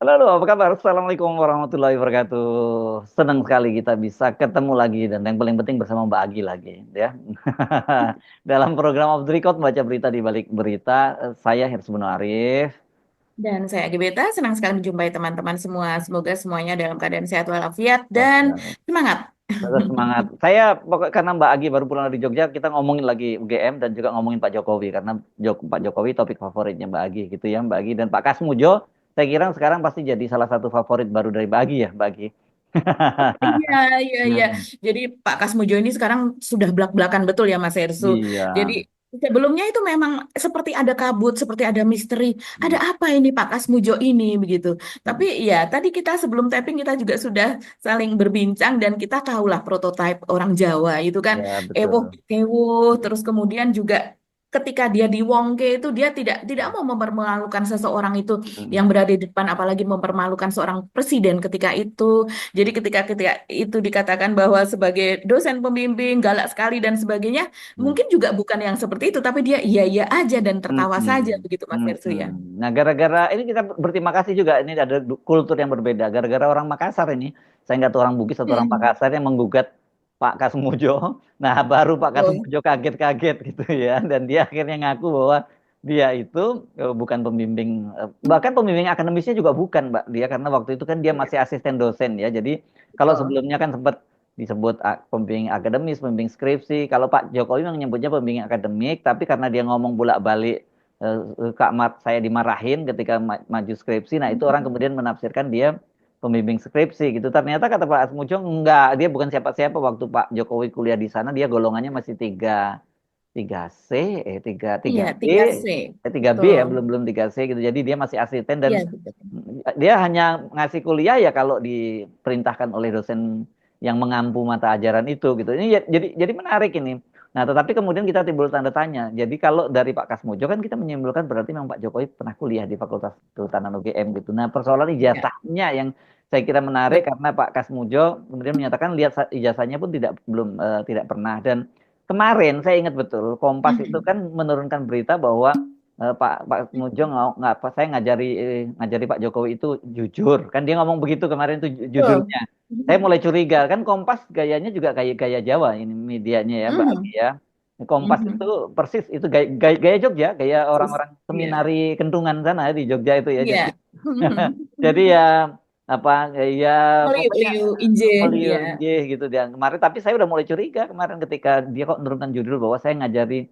Halo, apa kabar? Assalamualaikum warahmatullahi wabarakatuh. Senang sekali kita bisa ketemu lagi dan yang paling penting bersama Mbak Agi lagi, ya. Dalam program Off the Record baca berita di balik berita, saya Hirsbuno Arif. Dan saya Gebeta, senang sekali menjumpai teman-teman semua. Semoga semuanya dalam keadaan sehat walafiat dan Oke. semangat. Tetap semangat. Saya pokok karena Mbak Agi baru pulang dari Jogja, kita ngomongin lagi UGM dan juga ngomongin Pak Jokowi karena Pak Jokowi topik favoritnya Mbak Agi gitu ya, Mbak Agi dan Pak Kasmujo. Saya kira sekarang pasti jadi salah satu favorit baru dari Mbak Agi ya, Mbak Agi. Iya, iya, iya. Jadi Pak Kasmujo ini sekarang sudah belak-belakan betul ya Mas Ersu. Iya. Jadi sebelumnya itu memang seperti ada kabut, seperti ada misteri. Ada apa ini Pak Kasmujo ini begitu. Tapi ya tadi kita sebelum tapping kita juga sudah saling berbincang dan kita tahulah prototipe orang Jawa itu kan Ya, ewoh betul. kewuh terus kemudian juga ketika dia di Wongke itu dia tidak mau mempermalukan seseorang itu yang Mm, berada di depan apalagi mempermalukan seorang presiden ketika itu. Jadi ketika itu dikatakan bahwa sebagai dosen pembimbing galak sekali dan sebagainya, mm, mungkin juga bukan yang seperti itu, tapi dia iya-iya aja dan mm, tertawa mm, saja begitu Mas Versu mm. ya. Nah, gara-gara ini kita berterima kasih juga ini ada kultur yang berbeda. Gara-gara orang Makassar ini, saya nggak tahu orang Bugis atau orang Hmm, Makassar yang menggugat Pak Kasmujo. Nah, baru Pak betul. Kasmujo kaget-kaget gitu ya, dan dia akhirnya ngaku bahwa dia itu bukan pembimbing, bahkan pembimbing akademisnya juga bukan, Mbak. Dia karena waktu itu kan dia Iya, masih asisten dosen ya. Jadi kalau betul. sebelumnya kan sempat disebut pembimbing akademis, pembimbing skripsi. Kalau Pak Jokowi memang menyebutnya pembimbing akademik, tapi karena dia ngomong bolak-balik Kak saya dimarahin ketika maju skripsi. Nah, itu orang kemudian menafsirkan dia pembimbing skripsi gitu. Ternyata kata Pak Asmujo enggak, dia bukan siapa-siapa waktu Pak Jokowi kuliah di sana, dia golongannya masih tiga C, tiga Iya, B, 3C. 3B ya, Betul. belum belum 3C gitu. Jadi dia masih asisten dan Iya, betul. dia hanya ngasih kuliah ya kalau diperintahkan oleh dosen yang mengampu mata ajaran itu gitu. Ini jadi menarik ini. Nah, tetapi kemudian kita timbul tanda tanya. Jadi kalau dari Pak Kasmojo kan kita menyimpulkan berarti memang Pak Jokowi pernah kuliah di Fakultas Kehutanan UGM gitu. Nah, persoalan Iya, ijazahnya yang saya kira menarik betul. karena Pak Kasmujo kemudian menyatakan lihat ijazahnya pun tidak pernah dan kemarin saya ingat betul Kompas itu kan menurunkan berita bahwa Pak Mujo nggak apa saya ngajari Pak Jokowi itu jujur kan dia ngomong begitu kemarin itu Betul. judulnya saya mulai curiga kan Kompas gayanya juga kayak gaya Jawa ini medianya ya Mbak Agi Mhm. ya Kompas itu Mhm. persis itu gaya Jogja gaya Sis. orang-orang Iya. seminari Kentungan sana di Jogja itu ya jadi Iya. jadi ya apa ya pokoknya Meliu-liu inje, beliau ya. inggih gitu dia kemarin tapi saya udah mulai curiga kemarin ketika dia kok menurunkan judul bahwa saya ngajari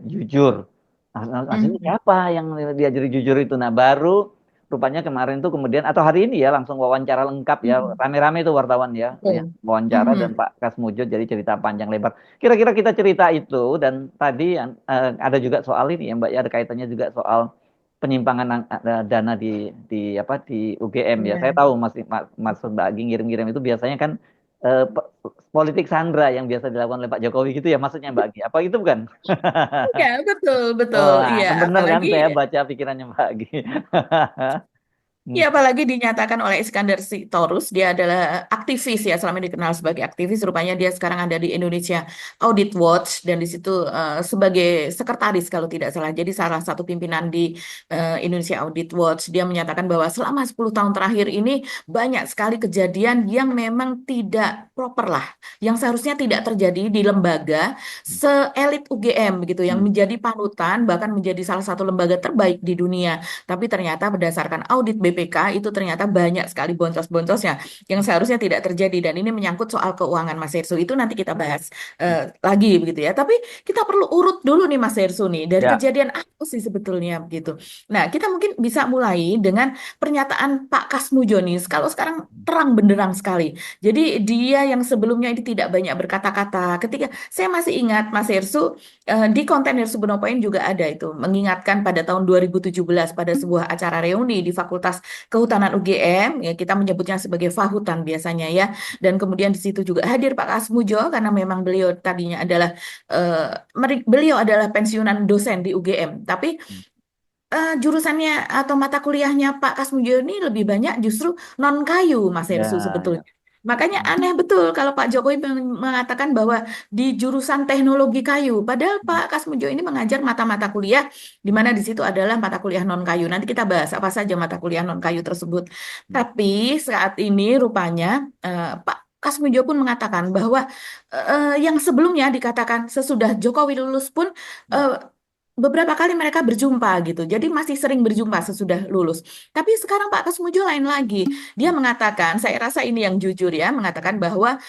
jujur. Aslinya Mhm. siapa yang diajari jujur itu? Nah, baru rupanya kemarin tuh kemudian atau hari ini ya langsung wawancara lengkap ya. Mhm. Rame-rame itu wartawan ya, yang Betul. wawancara dan Mhm. Pak Kasmujud jadi cerita panjang lebar. Kira-kira kita cerita itu dan tadi ada juga soal ini ya Mbak ya ada kaitannya juga soal penyimpangan dana di apa di UGM ya. Saya Iya. tahu maksud Mbak Agi ngirim-ngirim itu biasanya kan politik sandra yang biasa dilakukan oleh Pak Jokowi gitu ya maksudnya Mbak Agi. Apa itu bukan? Iya, betul, betul. Oh, Iya, kan bener kan apalagi saya baca pikirannya Mbak Agi. ya, apalagi dinyatakan oleh Iskandar Sitorus, dia adalah aktivis ya, selama ini dikenal sebagai aktivis. Rupanya dia sekarang ada di Indonesia Audit Watch dan di situ sebagai sekretaris kalau tidak salah. Jadi salah satu pimpinan di Indonesia Audit Watch. Dia menyatakan bahwa selama 10 tahun terakhir ini banyak sekali kejadian yang memang tidak proper lah, yang seharusnya tidak terjadi di lembaga seelit UGM begitu, yang menjadi panutan bahkan menjadi salah satu lembaga terbaik di dunia. Tapi ternyata berdasarkan audit BPK itu ternyata banyak sekali boncos-boncosnya yang seharusnya tidak terjadi dan ini menyangkut soal keuangan Mas Hersu. Itu nanti kita bahas lagi begitu ya. Tapi kita perlu urut dulu nih Mas Hersu nih dari Ya, kejadian apa sih sebetulnya begitu. Nah, kita mungkin bisa mulai dengan pernyataan Pak Kasmujonis. Kalau sekarang terang benderang sekali. Jadi dia yang sebelumnya ini tidak banyak berkata-kata. Ketika saya masih ingat Mas Hersu di konten Hersu Benopoin juga ada itu mengingatkan pada tahun 2017 pada sebuah acara reuni di Fakultas Kehutanan UGM ya kita menyebutnya sebagai Fahutan biasanya ya dan kemudian di situ juga hadir Pak Kasmujo karena memang beliau tadinya adalah beliau adalah pensiunan dosen di UGM tapi jurusannya atau mata kuliahnya Pak Kasmujo ini lebih banyak justru non kayu Mas Hersu ya, ya. sebetulnya. Makanya aneh betul kalau Pak Jokowi mengatakan bahwa di jurusan teknologi kayu, padahal Pak Kasmujo ini mengajar mata-mata kuliah di mana di situ adalah mata kuliah non kayu. Nanti kita bahas apa saja mata kuliah non kayu tersebut. Tapi saat ini rupanya Pak Kasmujo pun mengatakan bahwa yang sebelumnya dikatakan sesudah Jokowi lulus pun eh, beberapa kali mereka berjumpa gitu. Jadi masih sering berjumpa sesudah lulus. Tapi sekarang Pak Kasmujo lain lagi. Dia mengatakan, saya rasa ini yang jujur ya, mengatakan bahwa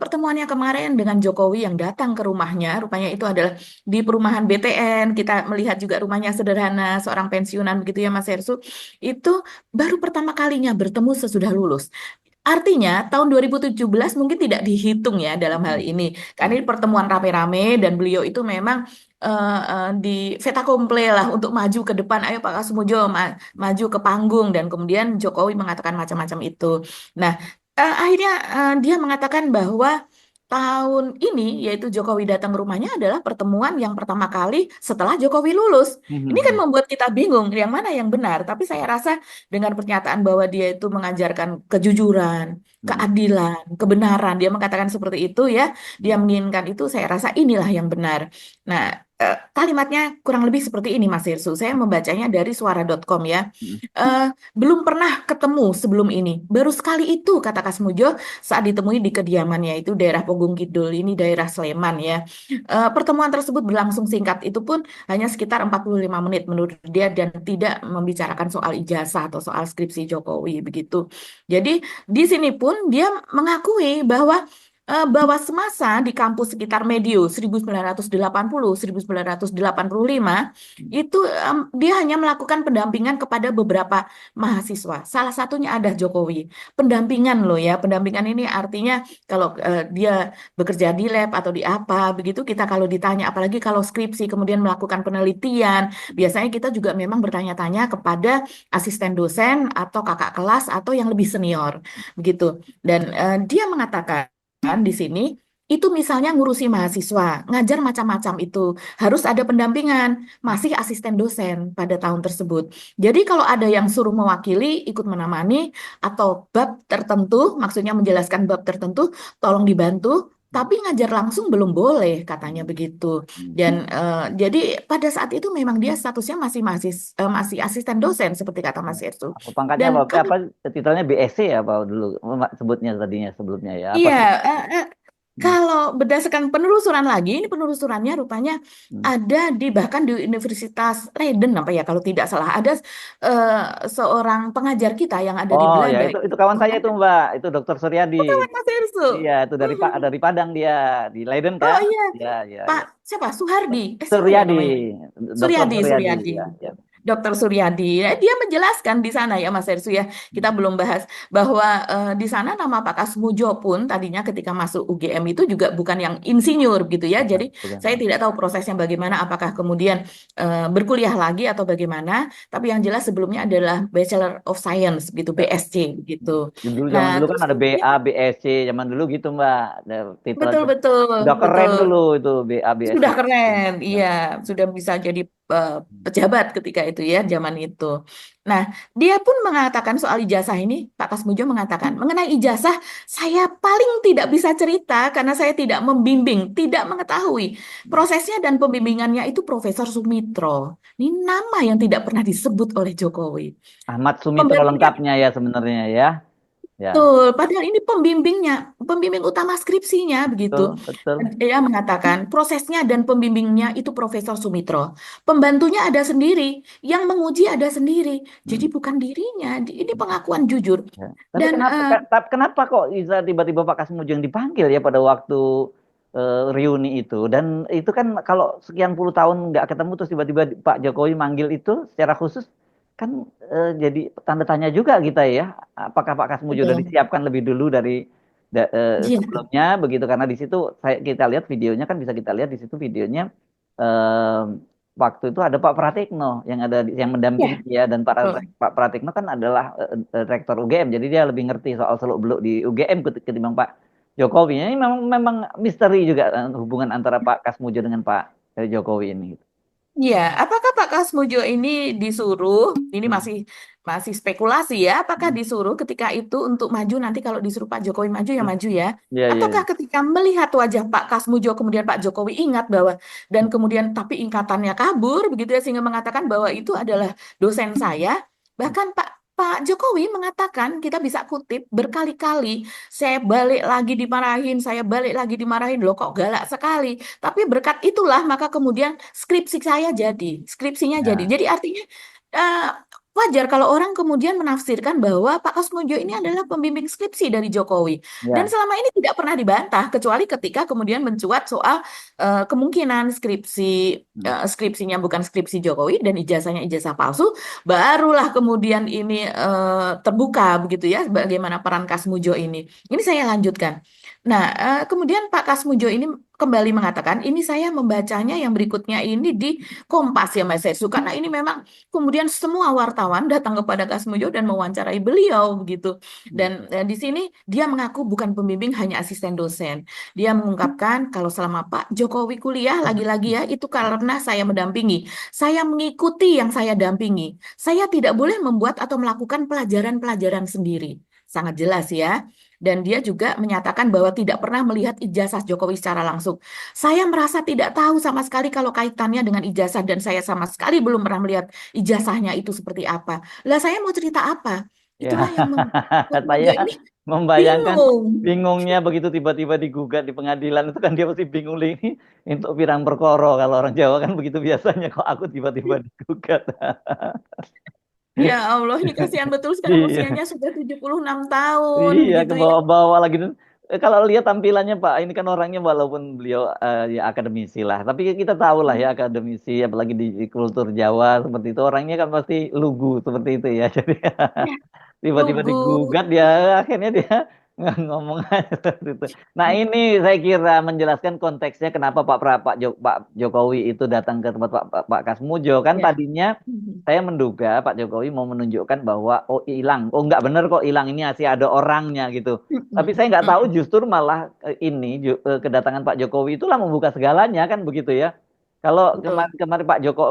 pertemuannya kemarin dengan Jokowi yang datang ke rumahnya, rupanya itu adalah di perumahan BTN. Kita melihat juga rumahnya sederhana, seorang pensiunan begitu ya Mas Hersu. Itu baru pertama kalinya bertemu sesudah lulus. Artinya tahun 2017 mungkin tidak dihitung ya dalam hal ini. Karena ini pertemuan rame-rame dan beliau itu memang di fait accompli lah untuk maju ke depan. Ayo Pak Kasmujo maju ke panggung dan kemudian Jokowi mengatakan macam-macam itu. Nah, akhirnya dia mengatakan bahwa tahun ini yaitu Jokowi datang ke rumahnya adalah pertemuan yang pertama kali setelah Jokowi lulus. Ini kan membuat kita bingung yang mana yang benar. Tapi saya rasa dengan pernyataan bahwa dia itu mengajarkan kejujuran, keadilan, kebenaran, dia mengatakan seperti itu ya, dia menginginkan itu, saya rasa inilah yang benar. Nah, kalimatnya kurang lebih seperti ini Mas Hirsu. Saya membacanya dari suara.com ya. Eh, Belum pernah ketemu sebelum ini. Baru sekali itu kata Kasmujo saat ditemui di kediamannya itu daerah Pogung Kidul, ini daerah Sleman ya. Pertemuan tersebut berlangsung singkat, itu pun hanya sekitar 45 menit menurut dia dan tidak membicarakan soal ijazah atau soal skripsi Jokowi begitu. Jadi di sini pun dia mengakui bahwa semasa di kampus sekitar medio 1980 1985 itu dia hanya melakukan pendampingan kepada beberapa mahasiswa. Salah satunya ada Jokowi. Pendampingan loh ya, pendampingan ini artinya kalau dia bekerja di lab atau di apa begitu kita kalau ditanya apalagi kalau skripsi kemudian melakukan penelitian, biasanya kita juga memang bertanya-tanya kepada asisten dosen atau kakak kelas atau yang lebih senior begitu. Dan dia mengatakan di sini itu misalnya ngurusi mahasiswa, ngajar macam-macam itu harus ada pendampingan, masih asisten dosen pada tahun tersebut. Jadi kalau ada yang suruh mewakili, ikut menemani atau bab tertentu, maksudnya menjelaskan bab tertentu, tolong dibantu. Tapi ngajar langsung belum boleh, katanya begitu. Dan jadi pada saat itu memang dia statusnya masih asisten dosen seperti kata Mas Irsu. Apa pangkatnya Dan apa? kalau Apa titelnya BSc ya apa dulu sebutnya tadinya sebelumnya ya apa? iya, kalau berdasarkan penelusuran lagi, ini penelusurannya rupanya Hmm. ada di bahkan di Universitas Leiden apa ya kalau tidak salah ada eh, seorang pengajar kita yang ada di Oh ya Belanda. itu kawan saya itu Mbak, itu Dokter Suryadi. Oh, kawan Mas Ersu. Iya itu Hmm. dari Padang dia di Leiden Oh kan? iya, Iya iya Pak iya. siapa? Suhardi. Siapa ya Suryadi, namanya? Dokter Suryadi, Suryadi. Suryadi. Ya, ya. Dokter Suryadi. Ya, dia menjelaskan di sana ya Mas Ersu ya. Kita belum bahas bahwa di sana nama Pak Kasmujo pun tadinya ketika masuk UGM itu juga bukan yang insinyur gitu ya. Jadi saya Bukan. tidak tahu prosesnya bagaimana, apakah kemudian berkuliah lagi atau bagaimana. Tapi yang jelas sebelumnya adalah Bachelor of Science gitu, Ya. BSc gitu. Zaman Nah, dulu kan terus ada kemudian BA, BSc, zaman dulu gitu Mbak. Ada betul titelnya betul udah keren betul. dulu itu BA, BSc. Sudah keren, Ya. iya, sudah bisa jadi pejabat ketika itu ya, zaman itu. Nah, dia pun mengatakan soal ijazah ini, Pak Kasmujo mengatakan, mengenai ijazah, saya paling tidak bisa cerita karena saya tidak membimbing, tidak mengetahui. Prosesnya dan pembimbingannya itu Profesor Sumitro. Ini nama yang tidak pernah disebut oleh Jokowi. Ahmad Sumitro Pembantunya lengkapnya ya sebenarnya ya. Ya, betul, padahal ini pembimbingnya, pembimbing utama skripsinya begitu. betul, betul. Dan dia mengatakan prosesnya dan pembimbingnya itu Profesor Sumitro. Pembantunya ada sendiri, yang menguji ada sendiri. Jadi Hmm. bukan dirinya. Ini pengakuan jujur. Ya. Tapi Dan kenapa kok bisa tiba-tiba Pak Kasmujo yang dipanggil ya pada waktu reuni itu? Dan itu kan kalau sekian puluh tahun nggak ketemu terus tiba-tiba Pak Jokowi manggil itu secara khusus kan jadi tanda tanya juga kita ya. Apakah Pak Kasmujo sudah betul. disiapkan lebih dulu dari Iya, sebelumnya begitu karena di situ kita lihat videonya kan bisa kita lihat di situ videonya eh, waktu itu ada Pak Pratikno yang yang mendampingi iya. dia dan Betul. Pak Pratikno kan adalah rektor UGM jadi dia lebih ngerti soal seluk-beluk di UGM ketimbang Pak Jokowi. Ini memang misteri juga hubungan antara Pak Kasmujo dengan Pak Jokowi ini. Iya, apakah Pak Kasmujo ini disuruh, ini Hmm. masih masih spekulasi ya, apakah Hmm. disuruh ketika itu untuk maju nanti kalau disuruh Pak Jokowi maju ya maju ya. Iya, iya, iya. Ataukah ketika melihat wajah Pak Kasmujo kemudian Pak Jokowi ingat bahwa dan kemudian tapi ingkatannya kabur begitu ya sehingga mengatakan bahwa itu adalah dosen saya. Bahkan Pak Jokowi mengatakan kita bisa kutip berkali-kali saya balik lagi dimarahin, saya balik lagi dimarahin loh kok galak sekali. Tapi berkat itulah maka kemudian skripsinya jadi. Ya, Jadi artinya eh, wajar kalau orang kemudian menafsirkan bahwa Pak Kasmojo ini adalah pembimbing skripsi dari Jokowi. Dan ya. selama ini tidak pernah dibantah, kecuali ketika kemudian mencuat soal kemungkinan Hmm. skripsinya bukan skripsi Jokowi dan ijazahnya ijazah palsu, barulah kemudian ini terbuka begitu ya, bagaimana peran Kasmujo ini. Ini saya lanjutkan. Nah, kemudian Pak Kasmujo ini kembali mengatakan, ini saya membacanya yang berikutnya ini di Kompas ya Mas Sesu, karena ini memang kemudian semua wartawan datang kepada Kasmujo dan mewawancarai beliau begitu. Dan di sini dia mengaku bukan pembimbing hanya asisten dosen. Dia mengungkapkan kalau selama Pak Jokowi kuliah lagi-lagi ya itu karena saya mendampingi. Saya mengikuti yang saya dampingi. Saya tidak boleh membuat atau melakukan pelajaran-pelajaran sendiri. Sangat jelas ya. Dan dia juga menyatakan bahwa tidak pernah melihat ijazah Jokowi secara langsung. Saya merasa tidak tahu sama sekali kalau kaitannya dengan ijazah dan saya sama sekali belum pernah melihat ijazahnya itu seperti apa. Lah saya mau cerita apa? Ya, Itulah yang membuat saya Jokowi ini membayangkan bingung. bingungnya begitu tiba-tiba digugat di pengadilan itu kan dia pasti bingung ini untuk pirang perkara kalau orang Jawa kan begitu biasanya kok aku tiba-tiba digugat. Ya Allah, ini kasihan betul sekarang Iya. usianya sudah 76 tahun Iya, ke begitu ya. bawah-bawah lagi. Kalau lihat tampilannya Pak, ini kan orangnya walaupun beliau ya akademisi lah, tapi kita tahu lah ya akademisi, apalagi di kultur Jawa seperti itu orangnya kan pasti lugu seperti itu ya. Jadi Ya, tiba-tiba lugu. digugat dia akhirnya dia ngomong aja seperti itu. Nah ini saya kira menjelaskan konteksnya kenapa Pak Jokowi itu datang ke tempat Pak Kasmujo kan Ya. tadinya saya menduga Pak Jokowi mau menunjukkan bahwa oh hilang, oh nggak bener kok hilang ini masih ada orangnya gitu. Tapi saya nggak tahu justru malah kedatangan Pak Jokowi itulah membuka segalanya kan begitu ya. Kalau Betul. kemarin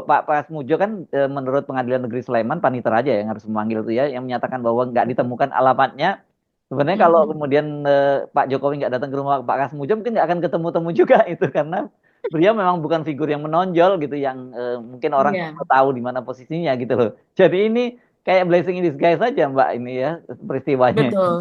Pak Pasmujo kan menurut Pengadilan Negeri Sleman Panitera aja yang harus memanggil itu ya yang menyatakan bahwa nggak ditemukan alamatnya. Sebenarnya kalau kemudian Pak Jokowi nggak datang ke rumah Pak Kasmujo mungkin nggak akan ketemu-temu juga itu karena beliau memang bukan figur yang menonjol gitu yang mungkin orang Ya. tahu di mana posisinya gitu loh. Jadi ini kayak blessing in disguise saja Mbak ini ya peristiwanya. Betul,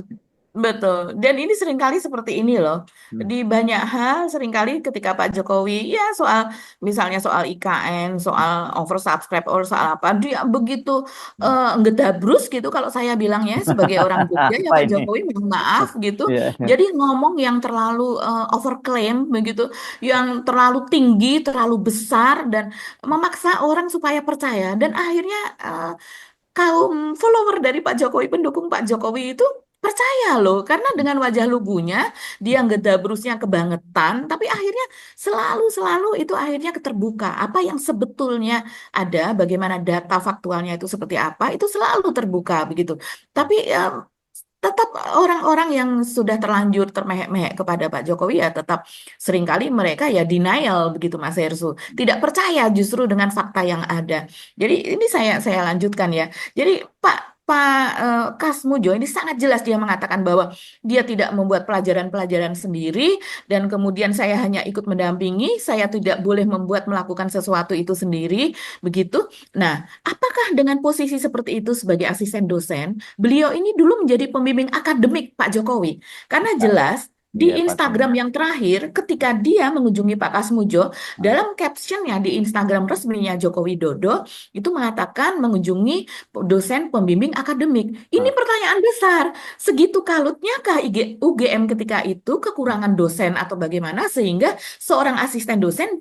betul. Dan ini seringkali seperti ini loh. Hmm. Di banyak hal seringkali ketika Pak Jokowi, ya soal misalnya soal IKN, soal oversubscribe, or soal apa, dia begitu Hmm. ngedabrus gitu kalau saya bilangnya sebagai orang Jogja ya Apa Pak ini? Jokowi mohon maaf gitu. Iya. Jadi ngomong yang terlalu overclaim begitu, yang terlalu tinggi, terlalu besar dan memaksa orang supaya percaya dan akhirnya kaum follower dari Pak Jokowi, pendukung Pak Jokowi itu percaya loh, karena dengan wajah lugunya, dia ngedabrusnya kebangetan, tapi akhirnya selalu itu akhirnya keterbuka. Apa yang sebetulnya ada, bagaimana data faktualnya itu seperti apa, itu selalu terbuka begitu. Tapi tetap orang-orang yang sudah terlanjur termehek-mehek kepada Pak Jokowi ya tetap seringkali mereka ya denial begitu Mas Hersu. Tidak percaya justru dengan fakta yang ada. Jadi ini saya lanjutkan ya. Jadi Kasmujo ini sangat jelas dia mengatakan bahwa dia tidak membuat pelajaran-pelajaran sendiri dan kemudian saya hanya ikut mendampingi, saya tidak boleh membuat melakukan sesuatu itu sendiri, begitu. Nah, apakah dengan posisi seperti itu sebagai asisten dosen beliau ini dulu menjadi pembimbing akademik Pak Jokowi. Karena jelas Iya di pastinya. Instagram yang terakhir, ketika dia mengunjungi Pak Kasmujo, Hmm. dalam captionnya di Instagram resminya Joko Widodo, itu mengatakan mengunjungi dosen pembimbing akademik. Ini Hmm. pertanyaan besar. Segitu kalutnya kah UGM ketika itu kekurangan dosen atau bagaimana sehingga seorang asisten dosen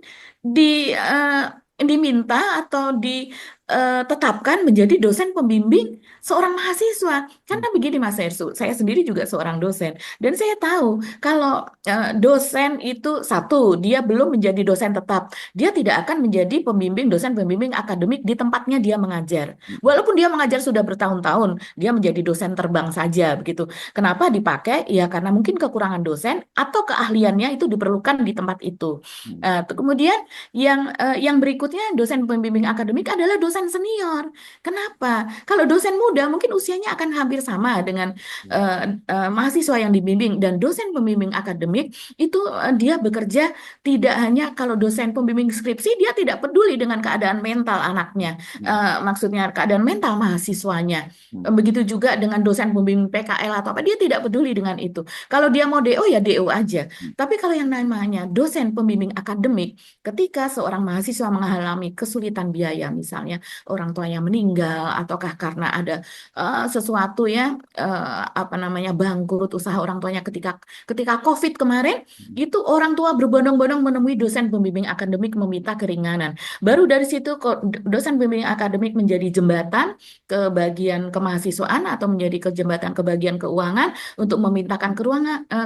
diminta atau ditetapkan menjadi dosen pembimbing seorang mahasiswa. Hmm. Karena begini Mas Hersu, saya sendiri juga seorang dosen. Dan saya tahu kalau dosen itu satu, dia belum menjadi dosen tetap. Dia tidak akan menjadi pembimbing, dosen pembimbing akademik di tempatnya dia mengajar. Walaupun dia mengajar sudah bertahun-tahun, dia menjadi dosen terbang saja begitu. Kenapa dipakai? Ya karena mungkin kekurangan dosen atau keahliannya itu diperlukan di tempat itu. Hmm. Kemudian yang berikutnya dosen pembimbing akademik adalah dosen dosen senior. Kenapa? Kalau dosen muda mungkin usianya akan hampir sama dengan mahasiswa yang dibimbing, dan dosen pembimbing akademik itu dia bekerja tidak hanya, kalau dosen pembimbing skripsi dia tidak peduli dengan keadaan mental anaknya, Hmm. maksudnya keadaan mental mahasiswanya. Hmm. Begitu juga dengan dosen pembimbing PKL atau apa, dia tidak peduli dengan itu. Kalau dia mau DO ya DO aja. Hmm. Tapi kalau yang namanya dosen pembimbing akademik, ketika seorang mahasiswa mengalami kesulitan biaya, misalnya orang tuanya meninggal, ataukah karena ada sesuatu ya, apa namanya, bangkrut usaha orang tuanya ketika ketika COVID kemarin, Hmm. itu orang tua berbondong-bondong menemui dosen pembimbing akademik meminta keringanan. Baru dari situ dosen pembimbing akademik menjadi jembatan ke bagian kemahasiswaan atau menjadi ke jembatan ke bagian keuangan untuk memintakan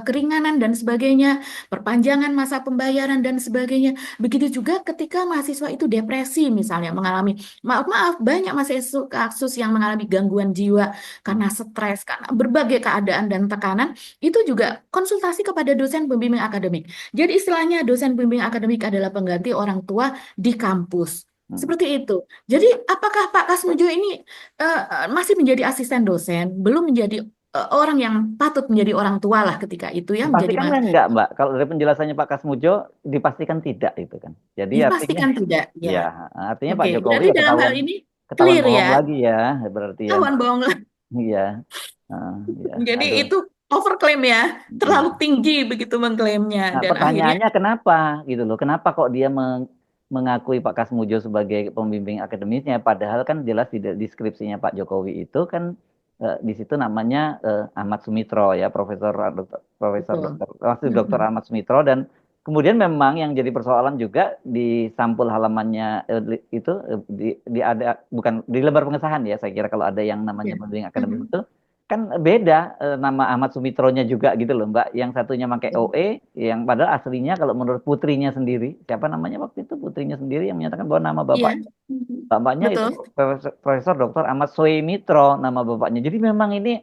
keringanan dan sebagainya, perpanjangan masa pembayaran dan sebagainya. Begitu juga ketika mahasiswa itu depresi misalnya, mengalami, maaf-maaf, banyak mahasiswa kasus yang mengalami gangguan jiwa karena stres, karena berbagai keadaan dan tekanan, itu juga konsultasi kepada dosen pembimbing akademik. Jadi istilahnya dosen pembimbing akademik adalah pengganti orang tua di kampus. Hmm. Seperti itu. Jadi apakah Pak Kasmujo ini masih menjadi asisten dosen, belum menjadi orang yang patut menjadi orang tua lah ketika itu ya, menjadi Dipastikan kan enggak, Mbak? Kalau dari penjelasannya Pak Kasmujo, dipastikan tidak itu kan. Jadi artinya, dipastikan tidak ya. ya artinya Pak Oke, Jokowi berarti ya dalam hal ketahuan ini ketahuan clear ya, bohong lagi ya, berarti ya. awan bohong. Iya, Ah, iya. Jadi Aduh. itu overclaim ya, terlalu Mm. tinggi begitu mengklaimnya, Nah, dan akhirnya pertanyaannya kenapa gitu loh? Kenapa kok dia mengakui Pak Kasmujo sebagai pembimbing akademisnya, padahal kan jelas di deskripsinya Pak Jokowi itu kan di situ namanya Ahmad Sumitro ya, Profesor betul. Dokter, maksud Dokter Mhm. Ahmad Sumitro, dan kemudian memang yang jadi persoalan juga di sampul halamannya itu di ada, bukan di lembar pengesahan ya, saya kira kalau ada yang namanya Ya. pembimbing akademis Mhm. itu kan beda nama Ahmad Sumitronya juga gitu loh Mbak. Yang satunya pakai Ya. OE, yang padahal aslinya kalau menurut putrinya sendiri, siapa namanya waktu itu, putrinya sendiri yang menyatakan bahwa nama Iya. bapak Mhm. bapaknya itu Betul. Profesor Dr. Ahmad Sumitro nama bapaknya. Jadi memang ini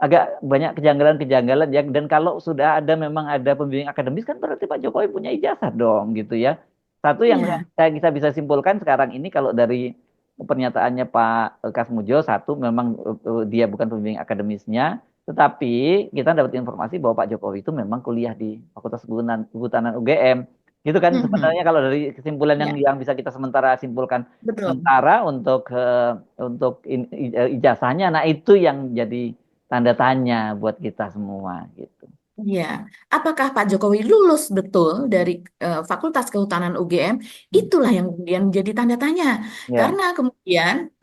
agak banyak kejanggalan-kejanggalan ya. Dan kalau sudah ada, memang ada pembimbing akademis, kan berarti Pak Jokowi punya ijazah dong gitu ya. Satu yang Iya. saya bisa simpulkan sekarang ini, kalau dari pernyataannya Pak Kasmujo, satu memang dia bukan pembimbing akademisnya, tetapi kita dapat informasi bahwa Pak Jokowi itu memang kuliah di Fakultas Kehutanan UGM. Gitu kan Mhm. sebenarnya, kalau dari kesimpulan yang Ya, bisa kita sementara simpulkan betul. sementara untuk ijazahnya. Nah, itu yang jadi tanda tanya buat kita semua gitu. Iya, apakah Pak Jokowi lulus betul dari Fakultas Kehutanan UGM? Hmm. Itulah yang kemudian menjadi tanda tanya. Ya. Karena kemudian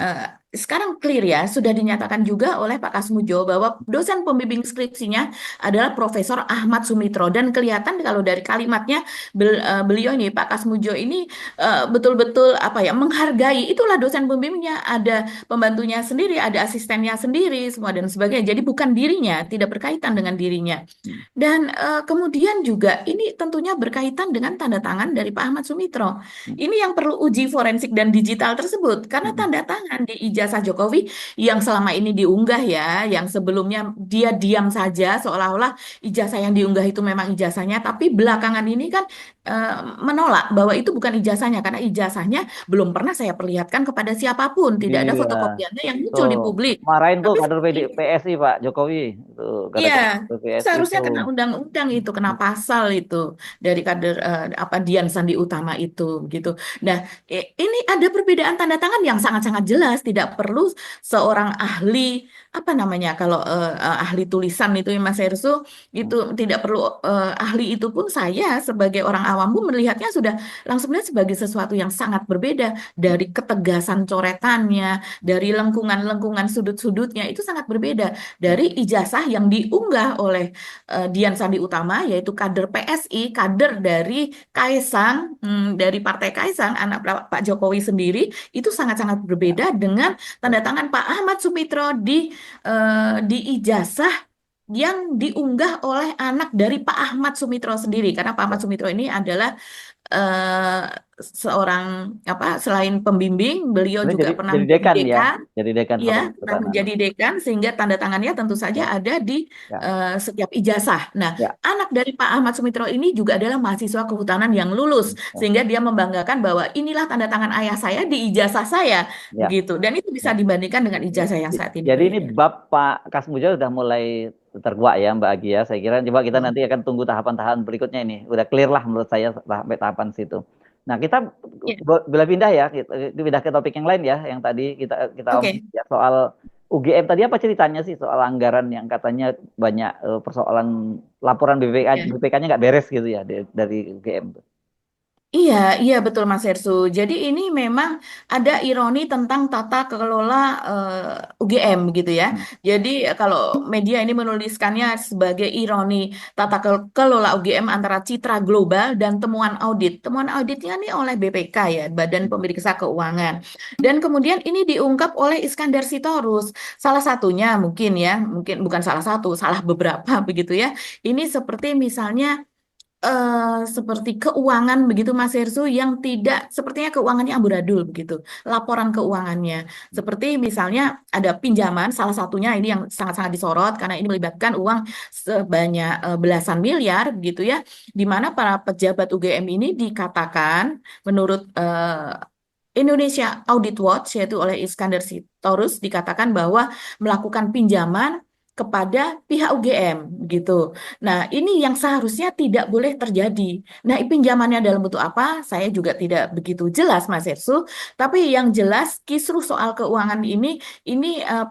sekarang clear ya, sudah dinyatakan juga oleh Pak Kasmujo bahwa dosen pembimbing skripsinya adalah Profesor Ahmad Sumitro, dan kelihatan kalau dari kalimatnya beliau ini, Pak Kasmujo ini betul-betul apa ya, menghargai. Itulah dosen pembimbingnya, ada pembantunya sendiri, ada asistennya sendiri, semua dan sebagainya. Jadi bukan dirinya, tidak berkaitan dengan dirinya. Hmm. Dan kemudian juga ini tentunya berkaitan dengan tanda tangan dari Pak Ahmad Sumitro. Hmm. Ini yang perlu uji forensik dan digital tersebut, karena Hmm. tanda tangan di ijazah Jokowi yang selama ini diunggah ya, yang sebelumnya dia diam saja seolah-olah ijazah yang diunggah itu memang ijazahnya, tapi belakangan ini kan eh, menolak bahwa itu bukan ijazahnya, karena ijazahnya belum pernah saya perlihatkan kepada siapapun, tidak ada Iya, fotokopiannya yang muncul tuh. di publik. Marahin tuh Tapi kader PSI Pak Jokowi. Tuh, iya, gara-gara kader PSI itu. seharusnya kena undang-undang itu, kena pasal itu dari kader apa, Dian Sandi Utama itu gitu. Nah, ini ada perbedaan tanda tangan yang sangat-sangat jelas, tidak perlu seorang ahli apa namanya, kalau ahli tulisan itu ya Mas Erso, itu tidak perlu ahli itu pun, saya sebagai orang awam pun melihatnya sudah langsung melihat sebagai sesuatu yang sangat berbeda, dari ketegasan coretannya, dari lengkungan-lengkungan sudut-sudutnya itu sangat berbeda dari ijazah yang diunggah oleh Dian Sandi Utama, yaitu kader PSI, kader dari Kaisang, dari Partai Kaisang, anak Pak Jokowi sendiri, itu sangat-sangat berbeda dengan tanda tangan Pak Ahmad Sumitro di ijazah yang diunggah oleh anak dari Pak Ahmad Sumitro sendiri, karena Pak Ahmad Sumitro ini adalah eh, seorang apa, selain pembimbing, beliau Ini juga pernah jadi menjadi dekan ya, dekan. jadi dekan Ya, Fakultas pernah Pertanahan. menjadi dekan sehingga tanda tangannya tentu saja Ya, ada di ya, setiap ijazah. Nah, ya, anak dari Pak Ahmad Sumitro ini juga adalah mahasiswa kehutanan yang lulus ya, sehingga dia membanggakan bahwa inilah tanda tangan ayah saya di ijazah saya ya. begitu. Dan itu bisa dibandingkan dengan ijazah yang saat ini Jadi ini beredar. bab Pak Kasmuja udah mulai terkuak ya Mbak Agia. Saya kira coba kita Hmm. nanti akan tunggu tahapan-tahapan berikutnya ini. Udah clear lah menurut saya sampai tahapan situ. Nah kita Ya, boleh pindah ya, kita pindah ke topik yang lain ya, yang tadi kita omongin oke. ya soal UGM tadi apa ceritanya sih soal anggaran yang katanya banyak persoalan laporan Ya. BPK-nya nggak beres gitu ya dari UGM. Iya, iya betul Mas Hersu. Jadi ini memang ada ironi tentang tata kelola UGM gitu ya. Hmm. Jadi kalau media ini menuliskannya sebagai ironi tata kelola UGM antara citra global dan temuan audit. Temuan auditnya ini oleh BPK ya, Badan Pemeriksa Keuangan. Dan kemudian ini diungkap oleh Iskandar Sitorus. Salah satunya mungkin ya, mungkin bukan salah satu, salah beberapa begitu ya. Ini seperti misalnya seperti keuangan begitu Mas Hersu yang tidak sepertinya keuangannya amburadul begitu laporan keuangannya seperti misalnya ada pinjaman salah satunya ini yang sangat-sangat disorot karena ini melibatkan uang sebanyak belasan miliar gitu ya di mana para pejabat UGM ini dikatakan menurut Indonesia Audit Watch yaitu oleh Iskandar Sitorus dikatakan bahwa melakukan pinjaman kepada pihak UGM gitu. Nah, ini yang seharusnya tidak boleh terjadi. Nah, pinjamannya dalam bentuk apa? Saya juga tidak begitu jelas, Mas Ersu. Tapi yang jelas kisruh soal keuangan ini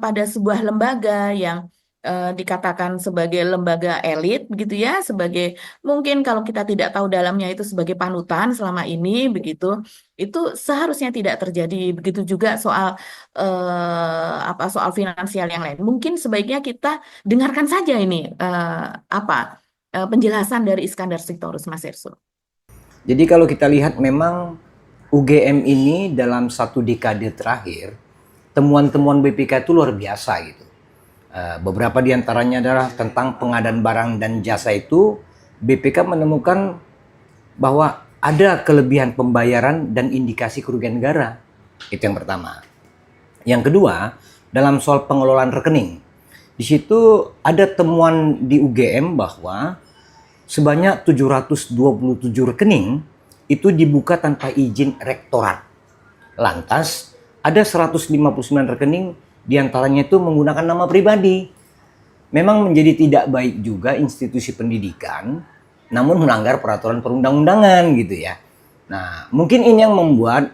pada sebuah lembaga yang dikatakan sebagai lembaga elit begitu ya, sebagai mungkin kalau kita tidak tahu dalamnya itu sebagai panutan selama ini begitu. Itu seharusnya tidak terjadi. Begitu juga soal apa soal finansial yang lain. Mungkin sebaiknya kita dengarkan saja ini apa penjelasan dari Iskandar Siktorus, Mas Erso. Jadi kalau kita lihat memang UGM ini dalam satu dekade terakhir, temuan-temuan BPK itu luar biasa gitu. Beberapa di antaranya adalah tentang pengadaan barang dan jasa itu, BPK menemukan bahwa ada kelebihan pembayaran dan indikasi kerugian negara. Itu yang pertama. Yang kedua, dalam soal pengelolaan rekening. Di situ ada temuan di UGM bahwa sebanyak 727 rekening itu dibuka tanpa izin rektorat. Lantas, ada 159 rekening diantaranya itu menggunakan nama pribadi. Memang menjadi tidak baik juga institusi pendidikan, namun melanggar peraturan perundang-undangan gitu ya. Nah, mungkin ini yang membuat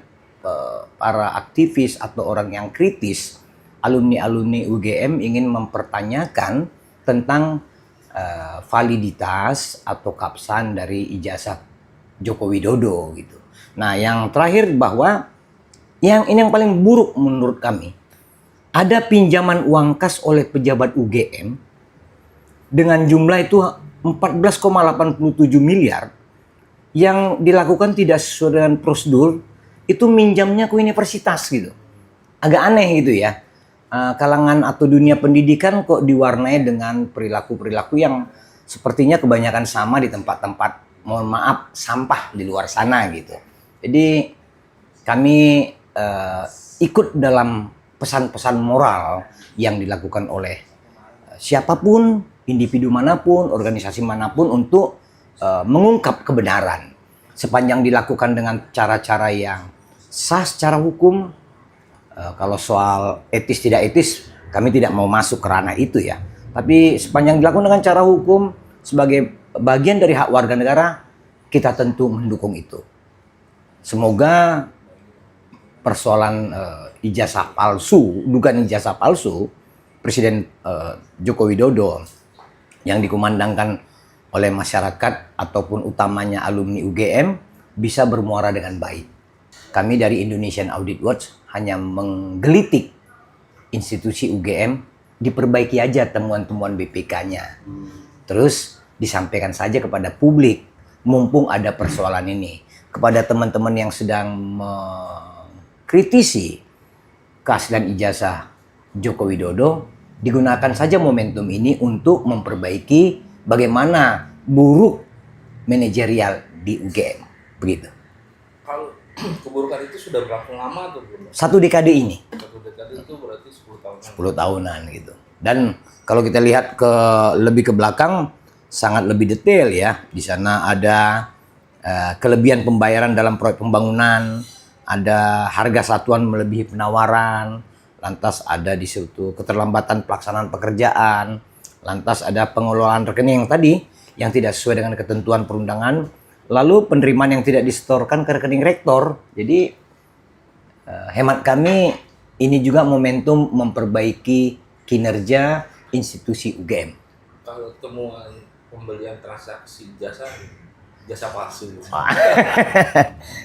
para aktivis atau orang yang kritis, alumni-alumni UGM ingin mempertanyakan tentang validitas atau keabsahan dari ijazah Joko Widodo gitu. Nah, yang terakhir bahwa yang ini yang paling buruk menurut kami, ada pinjaman uang kas oleh pejabat UGM dengan jumlah itu 14,87 miliar yang dilakukan tidak sesuai dengan prosedur, itu minjamnya ke universitas gitu. Agak aneh gitu ya. Kalangan atau dunia pendidikan kok diwarnai dengan perilaku-perilaku yang sepertinya kebanyakan sama di tempat-tempat, mohon maaf, sampah di luar sana gitu. Jadi kami ikut dalam pesan-pesan moral yang dilakukan oleh siapapun, individu manapun, organisasi manapun untuk mengungkap kebenaran. Sepanjang dilakukan dengan cara-cara yang sah secara hukum. Kalau soal etis tidak etis, kami tidak mau masuk ke ranah itu ya. Tapi sepanjang dilakukan dengan cara hukum sebagai bagian dari hak warga negara, kita tentu mendukung itu. Semoga persoalan ijazah palsu, dugaan ijazah palsu Presiden Joko Widodo yang dikumandangkan oleh masyarakat ataupun utamanya alumni UGM bisa bermuara dengan baik. Kami dari Indonesian Audit Watch hanya menggelitik institusi UGM, diperbaiki aja temuan-temuan BPK-nya. Terus disampaikan saja kepada publik, mumpung ada persoalan ini. Kepada teman-teman yang sedang mengkritisi keaslian ijazah Joko Widodo, digunakan saja momentum ini untuk memperbaiki bagaimana buruk manajerial di UGM, begitu. Kalau keburukan itu sudah berlangsung lama atau belum? 1 dekade ini. 1 dekade itu berarti 10 tahunan. 10 tahunan gitu. Dan kalau kita lihat lebih ke belakang, sangat lebih detail ya. Di sana ada kelebihan pembayaran dalam proyek pembangunan, ada harga satuan melebihi penawaran, lantas ada di situ keterlambatan pelaksanaan pekerjaan, lantas ada pengelolaan rekening yang tadi yang tidak sesuai dengan ketentuan perundangan, lalu penerimaan yang tidak disetorkan ke rekening rektor. Jadi hemat kami ini juga momentum memperbaiki kinerja institusi UGM. Kalau temuan pembelian transaksi jasa palsu.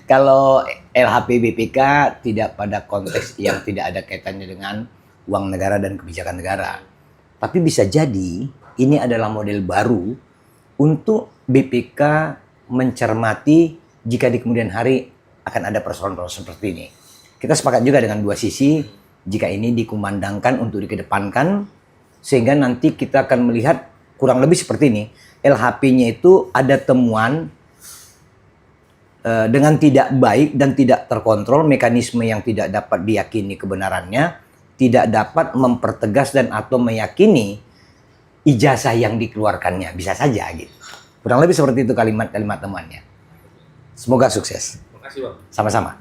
Kalau LHP BPK tidak pada konteks yang tidak ada kaitannya dengan uang negara dan kebijakan negara. Tapi bisa jadi ini adalah model baru untuk BPK mencermati jika di kemudian hari akan ada persoalan-persoalan seperti ini. Kita sepakat juga dengan dua sisi, jika ini dikumandangkan untuk dikedepankan, sehingga nanti kita akan melihat kurang lebih seperti ini. LHP-nya itu ada temuan dengan tidak baik dan tidak terkontrol, mekanisme yang tidak dapat diyakini kebenarannya, tidak dapat mempertegas dan atau meyakini ijazah yang dikeluarkannya, bisa saja gitu. Kurang lebih seperti itu kalimat-kalimat temannya. Semoga sukses. Terima kasih, Bang. Sama-sama.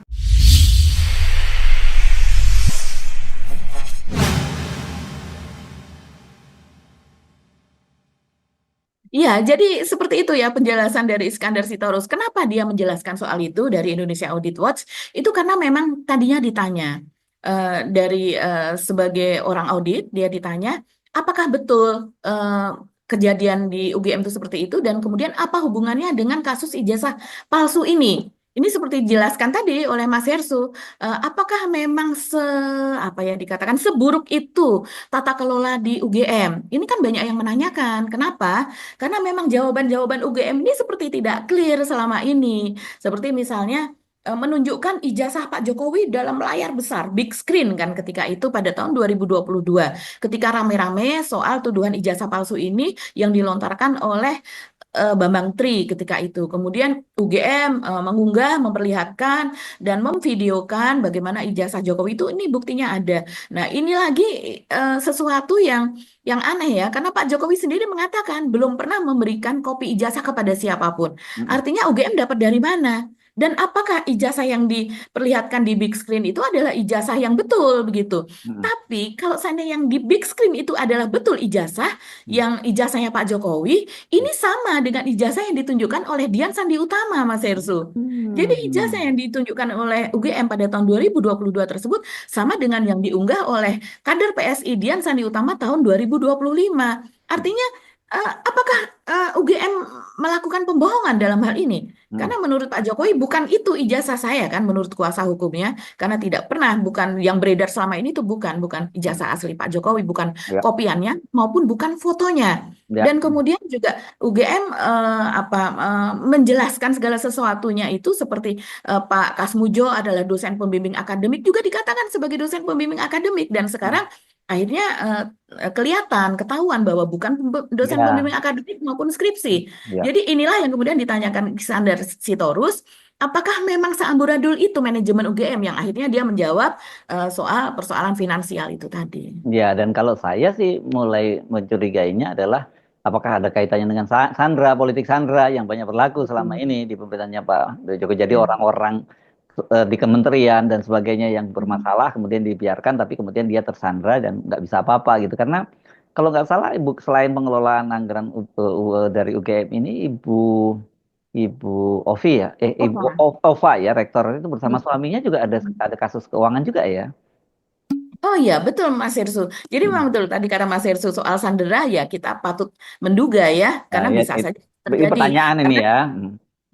Iya, jadi seperti itu ya penjelasan dari Iskandar Sitorus. Kenapa dia menjelaskan soal itu dari Indonesia Audit Watch? Itu karena memang tadinya ditanya sebagai orang audit, dia ditanya apakah betul kejadian di UGM itu seperti itu dan kemudian apa hubungannya dengan kasus ijazah palsu ini? Ini seperti dijelaskan tadi oleh Mas Hersu, apakah memang apa ya dikatakan seburuk itu tata kelola di UGM? Ini kan banyak yang menanyakan. Kenapa? Karena memang jawaban-jawaban UGM ini seperti tidak clear selama ini. Seperti misalnya menunjukkan ijazah Pak Jokowi dalam layar besar, big screen kan ketika itu pada tahun 2022. Ketika rame-rame soal tuduhan ijazah palsu ini yang dilontarkan oleh Bambang Tri ketika itu. Kemudian UGM mengunggah, memperlihatkan dan memvideokan bagaimana ijazah Jokowi itu ini buktinya ada. Nah, ini lagi sesuatu yang aneh ya, karena Pak Jokowi sendiri mengatakan belum pernah memberikan kopi ijazah kepada siapapun. Artinya UGM dapat dari mana? Dan apakah ijazah yang diperlihatkan di big screen itu adalah ijazah yang betul begitu? Tapi kalau seandainya yang di big screen itu adalah betul ijazah, yang ijazahnya Pak Jokowi, ini sama dengan ijazah yang ditunjukkan oleh Dian Sandi Utama, Mas Hersu. Jadi ijazah yang ditunjukkan oleh UGM pada tahun 2022 tersebut sama dengan yang diunggah oleh kader PSI Dian Sandi Utama tahun 2025. Artinya apakah UGM melakukan pembohongan dalam hal ini? Karena menurut Pak Jokowi bukan itu ijazah saya kan menurut kuasa hukumnya, karena tidak pernah, bukan yang beredar selama ini itu bukan ijazah asli Pak Jokowi, bukan kopiannya maupun bukan fotonya. Dan kemudian juga UGM menjelaskan segala sesuatunya itu seperti Pak Kasmujo adalah dosen pembimbing akademik, juga dikatakan sebagai dosen pembimbing akademik, dan sekarang akhirnya ketahuan bahwa bukan dosen pembimbing akademik maupun skripsi. Jadi inilah yang kemudian ditanyakan Iskandar Sitorus, apakah memang seamburadul itu manajemen UGM, yang akhirnya dia menjawab soal persoalan finansial itu tadi. Ya, dan kalau saya sih mulai mencurigainya adalah apakah ada kaitannya dengan sandra, politik sandra yang banyak berlaku selama ini di pemerintahannya Pak Jokowi. Jadi orang-orang di kementerian dan sebagainya yang bermasalah kemudian dibiarkan, tapi kemudian dia tersandra dan nggak bisa apa-apa gitu. Karena kalau nggak salah selain pengelolaan anggaran dari UGM ini Ibu Ovi ya, Ibu Ova ya, rektor itu bersama suaminya juga ada kasus keuangan juga ya. Oh iya, betul Mas Hersu. Jadi memang betul tadi kata Mas Hersu soal sandera, ya kita patut menduga ya, karena Nah, bisa ya, saja ini terjadi. pertanyaan ini Karena ya.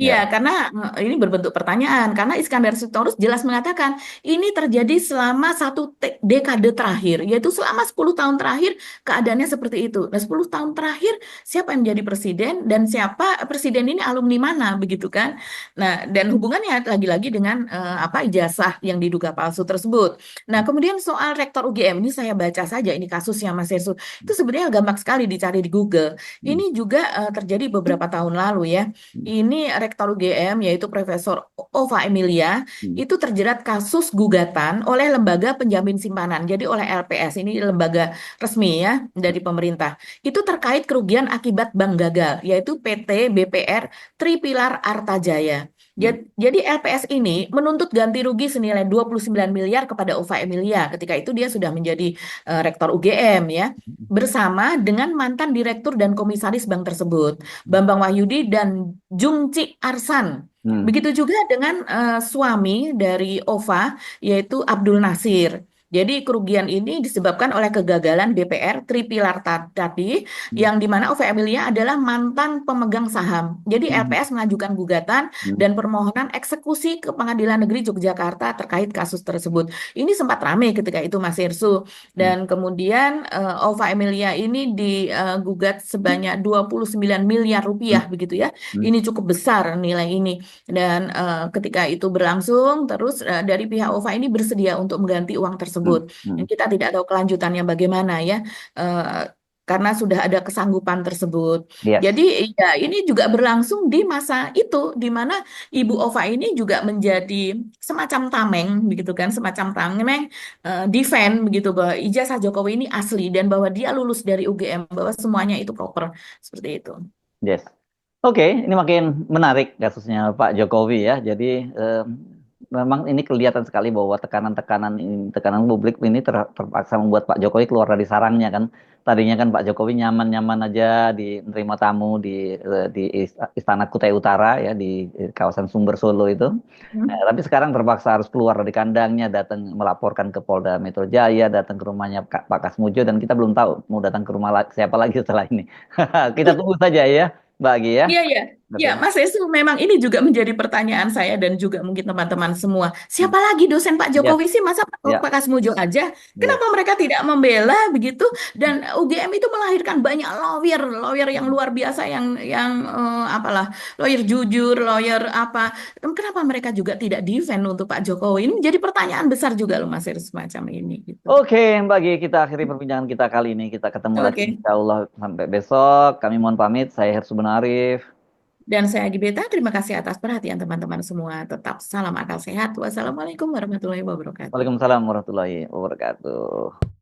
Iya, Ya. karena ini berbentuk pertanyaan. Karena Iskandar Sitorus jelas mengatakan ini terjadi selama satu dekade terakhir, yaitu selama 10 tahun terakhir keadaannya seperti itu. Nah, 10 tahun terakhir siapa yang menjadi presiden dan siapa presiden ini alumni mana, begitu kan? Nah, dan hubungannya lagi-lagi dengan apa ijazah yang diduga palsu tersebut. Nah, kemudian soal rektor UGM ini saya baca saja ini kasusnya Mas Yersu. Itu sebenarnya gampang sekali dicari di Google. Hmm. Ini juga terjadi beberapa tahun lalu ya. Ini Rektor UGM yaitu Profesor Ova Emilia Hmm. itu terjerat kasus gugatan oleh lembaga penjamin simpanan. Jadi oleh LPS ini lembaga resmi ya dari pemerintah. Itu terkait kerugian akibat bank gagal yaitu PT BPR Tripilar Artajaya. Hmm. Jadi LPS ini menuntut ganti rugi senilai 29 miliar kepada Ova Emilia ketika itu dia sudah menjadi rektor UGM ya bersama dengan mantan direktur dan komisaris bank tersebut. Bambang Wahyudi dan Jungci Arsan. Hmm. Begitu juga dengan suami dari Ova, yaitu Abdul Nasir. Jadi kerugian ini disebabkan oleh kegagalan BPR Tripilar tadi, Hmm. yang dimana Ova Emilia adalah mantan pemegang saham. Jadi Hmm. LPS mengajukan gugatan Hmm. dan permohonan eksekusi ke Pengadilan Negeri Yogyakarta terkait kasus tersebut. Ini sempat ramai ketika itu Mas Irsu. Hmm. Dan kemudian Ova Emilia ini digugat sebanyak 29 miliar Hmm. rupiah begitu ya. Hmm. Ini cukup besar nilai ini. Dan ketika itu berlangsung, terus dari pihak Ova ini bersedia untuk mengganti uang tersebut. Hmm. Hmm. Dan kita tidak tahu kelanjutannya bagaimana ya. Karena sudah ada kesanggupan tersebut. Yes. Jadi ya ini juga berlangsung di masa itu, di mana Ibu Ova ini juga menjadi semacam tameng, begitu kan, semacam tameng defend begitu bahwa ijazah Jokowi ini asli dan bahwa dia lulus dari UGM, bahwa semuanya itu proper seperti itu. Yes. Oke, ini makin menarik kasusnya Pak Jokowi ya. Jadi memang ini kelihatan sekali bahwa tekanan-tekanan ini, tekanan publik ini terpaksa membuat Pak Jokowi keluar dari sarangnya kan. Tadinya kan Pak Jokowi nyaman-nyaman aja di menerima tamu di Istana Kutai Utara ya di kawasan Sumber Solo itu. Nah, tapi sekarang terpaksa harus keluar dari kandangnya, datang melaporkan ke Polda Metro Jaya, datang ke rumahnya Pak Kasmujo dan kita belum tahu mau datang ke rumah siapa lagi setelah ini. Kita tunggu saja ya. Mbak Agi ya. Iya, iya. Ya, Oke. Mas Yesu, memang ini juga menjadi pertanyaan saya dan juga mungkin teman-teman semua. Hmm. Siapa lagi dosen Pak Yes, Jokowi sih? Masa ya, Pak Kasmujo aja? yes. Kenapa mereka tidak membela begitu? Dan UGM itu melahirkan banyak lawyer, lawyer yang luar biasa, yang apalah, lawyer jujur, lawyer apa. Kenapa mereka juga tidak defend untuk Pak Jokowi? Ini jadi pertanyaan besar juga loh, Mas Yesu, semacam ini gitu. Oke, Mbak Agi, kita akhiri perbincangan kita kali ini. Kita ketemu lagi Oke. insya Allah sampai besok. Kami mohon pamit. Saya Hersubun Arif. Dan saya Gibeta, terima kasih atas perhatian teman-teman semua. Tetap salam akal sehat. Wassalamualaikum warahmatullahi wabarakatuh. Waalaikumsalam warahmatullahi wabarakatuh.